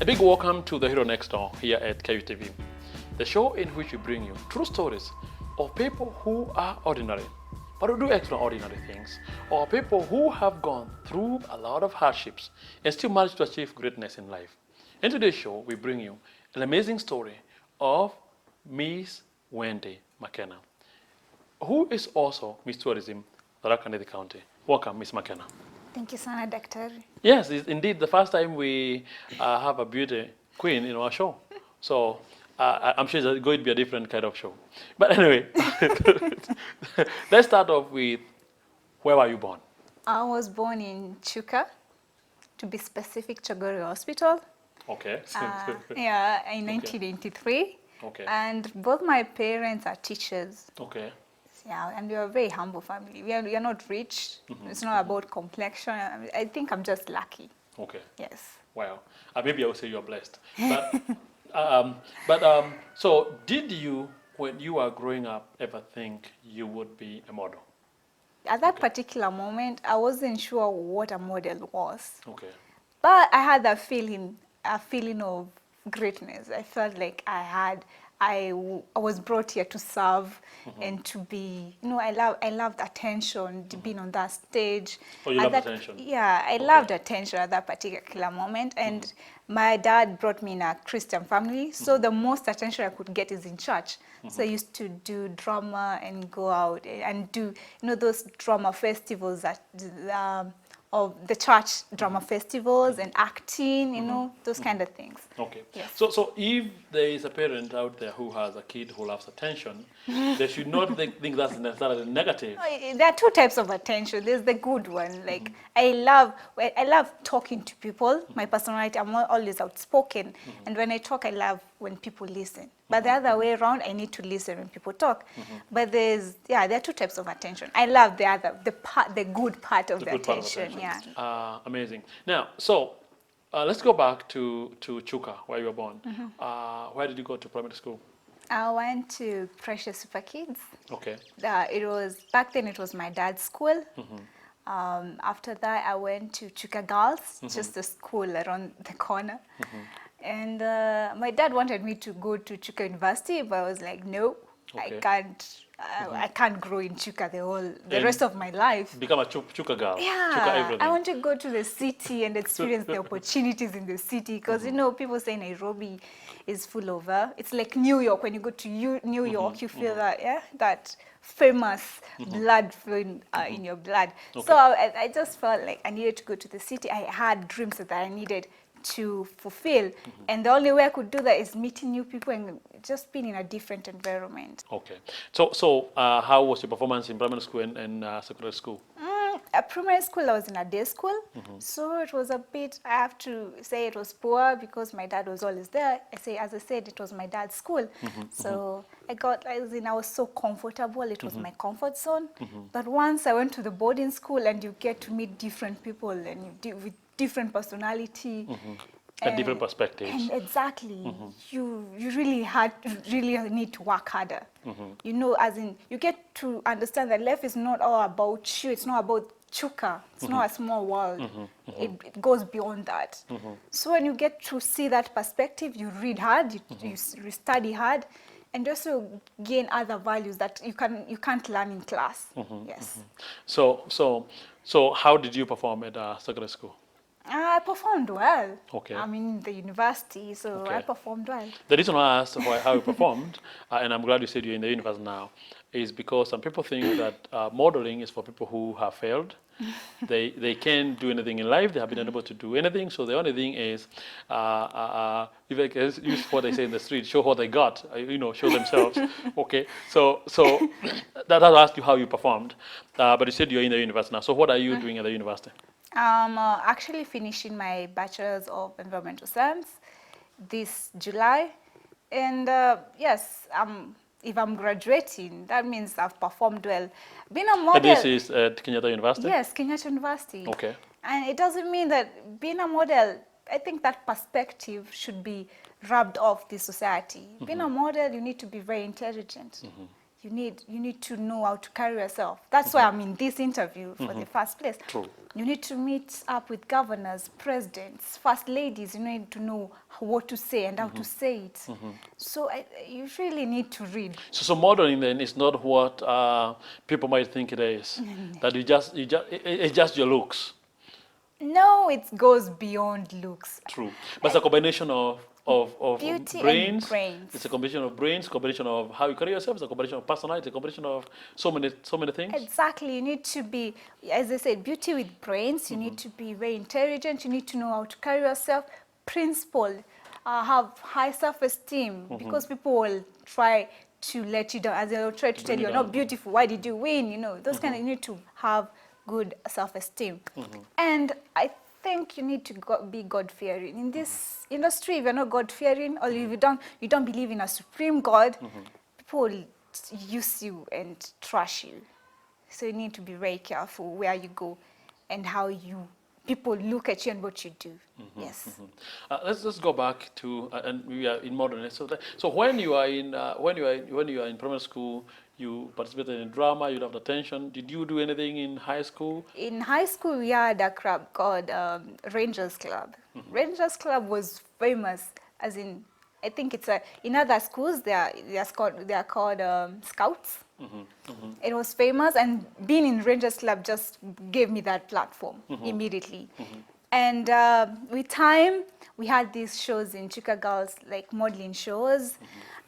A big welcome to The Hero Next Door here at KUTV, the show in which we bring you true stories of people who are ordinary, but who do extraordinary things, or people who have gone through a lot of hardships and still managed to achieve greatness in life. In today's show, we bring you an amazing story of Miss Wendy Makena, who is also Miss Tourism, Tharaka Nithi County. Welcome, Miss Makena. Thank you, Sana, Doctor. Yes, it's indeed the first time we have a beauty queen in our show. So I'm sure it's going to be a different kind of show. But anyway, let's start off with, where were you born? I was born in Chuka, to be specific, Chagori Hospital. Okay. Yeah, in 1983. Okay. And both my parents are teachers. Okay. Yeah, and we are a very humble family. We are not rich. It's not about complexion. I think I'm just lucky. Okay. Yes. Wow. Maybe I would say you're blessed. But so did you, when you were growing up, ever think you would be a model? At that particular moment, I wasn't sure what a model was. Okay. But I had a feeling of greatness. I felt like I was brought here to serve and to be, I loved attention, being on that stage. Oh, you loved attention? Yeah, I loved attention at that particular moment. And my dad brought me in a Christian family, so the most attention I could get is in church. So I used to do drama and go out and do, those drama festivals that of the church drama festivals and acting, those kind of things. Okay. Yes. So if there is a parent out there who has a kid who loves attention, they should not think that's necessarily negative. There are two types of attention. There's the good one. Like I love talking to people. My personality, I'm always outspoken, and when I talk, I love when people listen. But the other way around, I need to listen when people talk. But there are two types of attention. I love the good part of the attention. Yeah. Amazing. Now, so let's go back to Chuka, where you were born. Where did you go to primary school? I went to Precious Super Kids. Okay. Back then it was my dad's school. After that, I went to Chuka Girls, just a school around the corner. And my dad wanted me to go to Chuka University, but I was like, no, I can't. I can't grow in Chuka the rest of my life. Become a Chuka girl. Yeah, Chuka everything. I want to go to the city and experience the opportunities in the city, because people say Nairobi is full of it's like New York. When you go to New York, you feel that famous blood flowing in your blood. Okay. So I just felt like I needed to go to the city. I had dreams that I needed to fulfill, and the only way I could do that is meeting new people and just being in a different environment. Okay. So how was your performance in primary school and secondary school? At primary school, I was in a day school, so it was a bit, I have to say it was poor because my dad was always there. As I said, it was my dad's school. So I was so comfortable, it was my comfort zone. But once I went to the boarding school and you get to meet different people and you deal with different personality and different perspectives. And exactly, you really need to work harder. As in, you get to understand that life is not all about you. It's not about Chuka. It's not a small world. It goes beyond that. So when you get to see that perspective, you read hard, you study hard, and just to gain other values that you can't learn in class. Yes. So how did you perform at secondary school? I performed well. Okay. I'm in the university, so I performed well. The reason I asked how you performed, and I'm glad you said you're in the university now, is because some people think that modeling is for people who have failed. They can't do anything in life. They have been unable to do anything. So the only thing is, if I can use what they say in the street, show what they got. Show themselves. Okay. So that I'll ask you how you performed, but you said you're in the university now. So what are you doing at the university? I'm actually finishing my Bachelor's of Environmental Science this July. And yes, if I'm graduating, that means I've performed well. Being a model... And this is at Kenyatta University? Yes, Kenyatta University. Okay. And it doesn't mean that being a model, I think that perspective should be rubbed off the society. Being a model, you need to be very intelligent. you need to know how to carry yourself. That's why I'm in this interview for the first place. True. You need to meet up with governors, presidents, first ladies. You need to know what to say and how to say it. So you really need to read. So modeling then is not what people might think it is. That it's just your looks. No, it goes beyond looks. True. But it's a combination of Beauty brains. and brains. It's a combination of brains, combination of how you carry yourself, it's a combination of personality, a combination of so many things. Exactly. You need to be, as I said, beauty with brains. You need to be very intelligent. You need to know how to carry yourself. Principled. Have high self-esteem, because people will try to let you down, as they'll try to tell you, you're not beautiful, why did you win? You know, those kind of, you need to have good self-esteem. And I think you need to be God-fearing. In this industry, if you're not God-fearing, or if you don't believe in a supreme God, people will use you and trash you. So you need to be very careful where you go and how people look at you and what you do. Yes. Let's just go back to and we are in modern. So when you are in when you are in primary school, you participated in drama. You loved attention. Did you do anything in high school? In high school, we had a club called Rangers Club. Rangers Club was famous, as in, I think it's in other schools they are called Scouts. It was famous, and being in Rangers Club just gave me that platform immediately. And with time, we had these shows in Chika Girls, like modeling shows.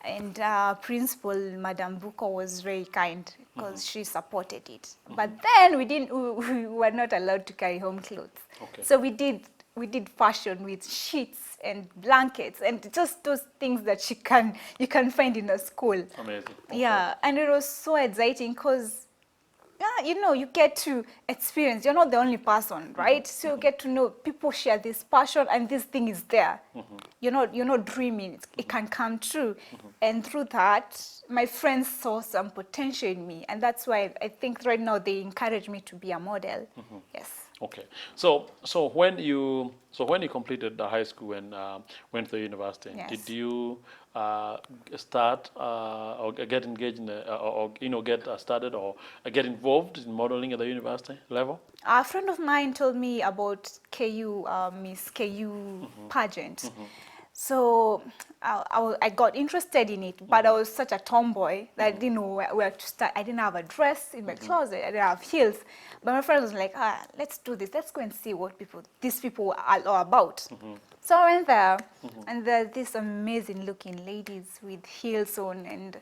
And principal, Madam Buko, was very kind because she supported it. But then we were not allowed to carry home clothes. Okay. So we did fashion with sheets and blankets and just those things that you can find in a school. Amazing. Okay. Yeah, and it was so exciting because, you know, you get to experience. You're not the only person, right? So you get to know people share this passion, and this thing is there. You're not dreaming. It can come true. And through that, my friends saw some potential in me, and that's why I think right now they encourage me to be a model. Yes. Okay. So when you completed the high school and went to university, Yes. did you start or get engaged in or get started or get involved in modeling at the university level? A friend of mine told me about KU, Miss KU pageant. So I got interested in it, but I was such a tomboy that I didn't know where to start. I didn't have a dress in my closet. I didn't have heels. But my friend was like, let's do this. Let's go and see what these people are all about. So I went there, and there are these amazing looking ladies with heels on and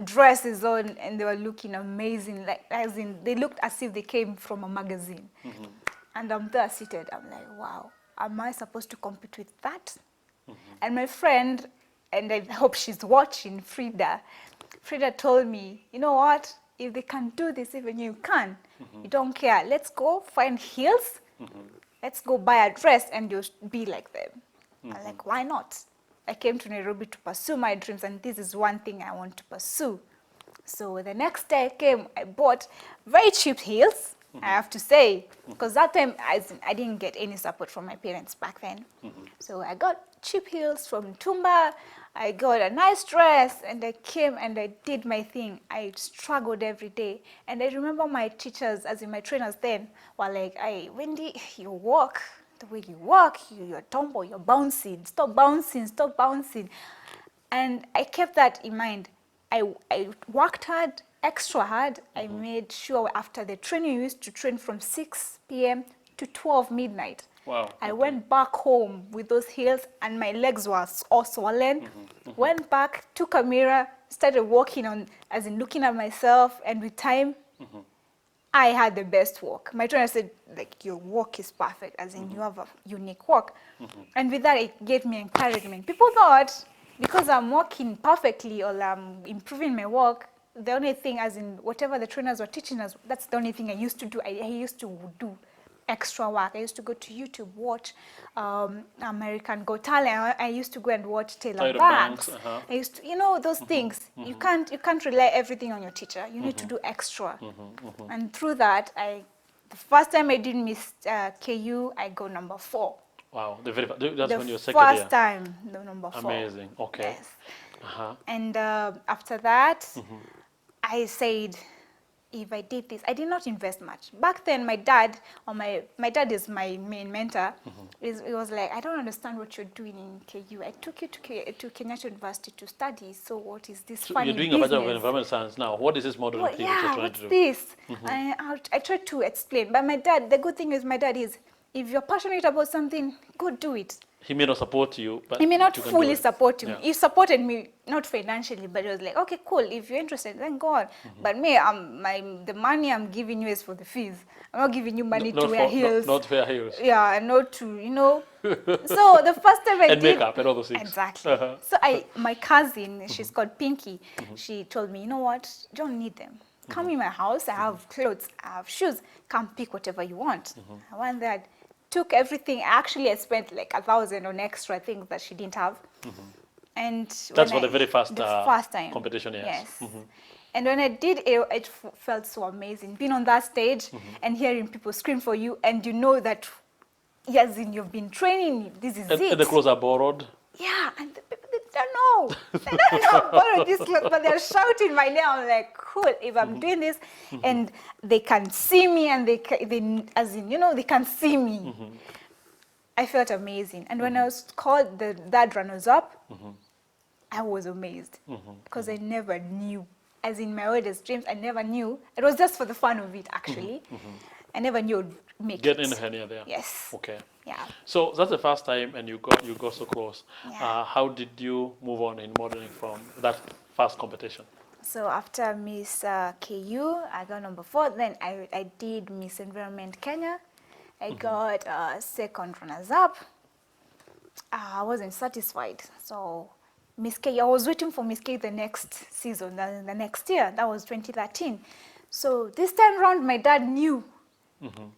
dresses on, and they were looking amazing. Like, as in, they looked as if they came from a magazine. And I'm there seated. I'm like, wow, am I supposed to compete with that? And my friend, and I hope she's watching, Frida told me, you know what? If they can do this, even you can. You don't care. Let's go find heels. Let's go buy a dress and you'll be like them. I'm like, why not? I came to Nairobi to pursue my dreams, and this is one thing I want to pursue. So the next day I came, I bought very cheap heels, I have to say, because that time I didn't get any support from my parents back then. So I got cheap heels from Tumba, I got a nice dress, and I came and I did my thing. I struggled every day. And I remember my teachers, as in my trainers then, were like, hey, Wendy, you walk, the way you walk, you're tomboy, you're bouncing, stop bouncing, stop bouncing. And I kept that in mind. I worked hard, extra hard. I made sure after the training, we used to train from 6 p.m. to 12 midnight. Wow. I went back home with those heels and my legs were all swollen. Went back, took a mirror, started walking on, as in looking at myself, and with time, I had the best walk. My trainer said, like, your walk is perfect, as in you have a unique walk. And with that, it gave me encouragement. People thought, because I'm walking perfectly or I'm improving my walk, the only thing, as in whatever the trainers were teaching us, that's the only thing I used to do. I used to do extra work. I used to go to YouTube, watch American Got Talent. I used to go and watch Taylor Banks. I used to, you know, those things. You can't rely everything on your teacher. You need to do extra. And through that, the first time I did Miss KU, I got number 4. Wow, that's when you were second year. The first time, the number 4. Amazing. Okay. Yes. And after that, I said, if I did this, I did not invest much. Back then, my dad is my main mentor. He was like, I don't understand what you're doing in KU. I took you to Kenyatta University to study. So what is this So funny you're doing business? a Bachelor of Environmental Science now. What is this modeling thing that you're trying What's to do? this? I tried to explain. But my dad, the good thing with my dad is, if you're passionate about something, go do it. He may not support you, but He may not you can do fully it. support me. Yeah. He supported me, not financially, but he was like, okay, cool. If you're interested, then go on. But me, the money I'm giving you is for the fees. I'm not giving you money to wear heels. Not wear heels. Yeah, and not to, So the first time I And did... makeup and all those things. Exactly. So my cousin, she's called Pinky, she told me, you know what, you don't need them. Come in my house, I have clothes, I have shoes. Come pick whatever you want. I went there, took everything. Actually, I spent like 1,000 on extra things that she didn't have. And that's for the very first time. competition, yes. And when I did it, it felt so amazing. Being on that stage and hearing people scream for you, and you know that, yes, you've been training, this is it. And the clothes are borrowed. Yeah, and the people, they don't know. They don't know about these clothes, but they're shouting my name. I'm like, cool, if I'm doing this, and they can see me, and they can see me. I felt amazing. And when I was called that runners-up, I was amazed because I never knew. As in my wildest dreams, I never knew. It was just for the fun of it, actually. I never knew I'd make Get it. in the there. Yes. Okay. Yeah. So that's the first time, and you got so close. Yeah. How did you move on in modeling from that first competition? So after Miss KU, I got number 4. Then I did Miss Environment Kenya. I got second runners-up. I wasn't satisfied. So Miss K, I was waiting for Miss K the next season, the next year. That was 2013. So this time around, my dad knew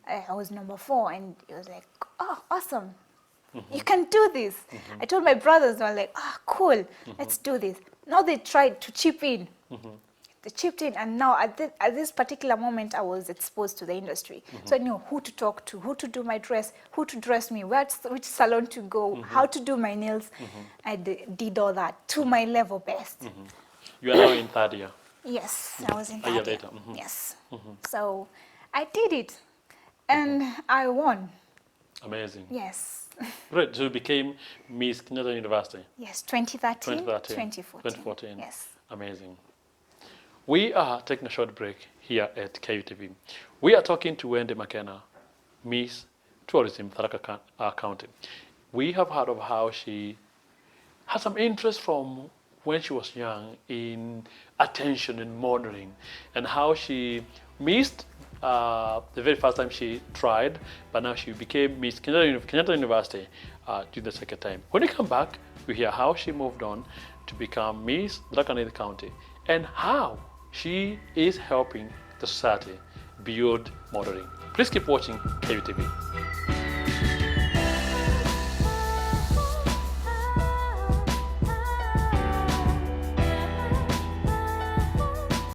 I was number 4, and he was like, oh, awesome. You can do this. I told my brothers, they were like, cool, let's do this. Now they tried to chip in. They chipped in, and now at this particular moment, I was exposed to the industry. So I knew who to talk to, who to do my dress, who to dress me, which salon to go, how to do my nails. I did all that to my level best. You are now in 3rd year. Yes, I was in 3rd A year year. later. Yes. So I did it, and I won. Amazing. Yes. Great. So you became Miss Kenyatta University. Yes, 2013, 2014. 2014. Yes. Amazing. We are taking a short break here at KUTV. We are talking to Wendy Makena, Miss Tourism, Tharaka County. We have heard of how she had some interest from when she was young in attention and modeling, and how she missed the very first time she tried, but now she became Miss Kenyatta University during the second time. When we come back, we hear how she moved on to become Miss Tharaka Nithi County, and how she is helping the society build modeling. Please keep watching KUTV.